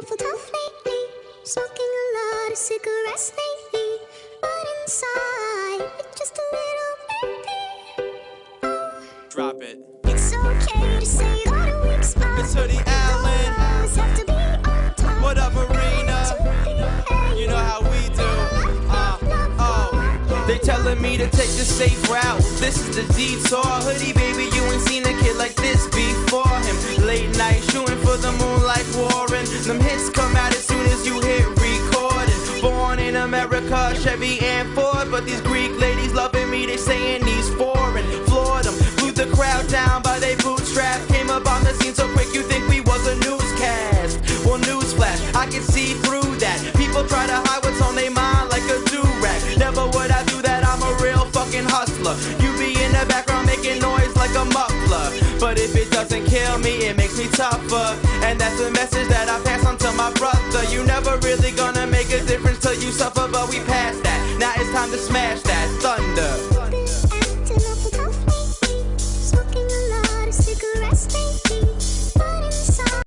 feel tough lately. Smoking a lot of cigarettes lately. But inside, it's just a little empty. Drop it. It's okay to say that a weak spot. It's Hoodie Allen. Always have to be on top. What up, Marina? You know how we do. They telling me to take the safe route. This is the detour. Hoodie, baby, you ain't seen a kid like this before him. Late night shooting for the moon like Warren. Them hits come out as soon as you hit recording. Born in America, Chevy and Ford. But these Greek ladies loving me, they saying he's foreign. Floored them, blew the crowd down by they bootstrap. Came up on the scene so quick you think we was a newscast. Well, newsflash, I can see through that. People try to hide what's on their mind like a do-rag. Never would I do that, I'm a real fucking hustler. You be in the background making noise like a muffler. But if it doesn't kill me, it makes me tougher. And that's the message that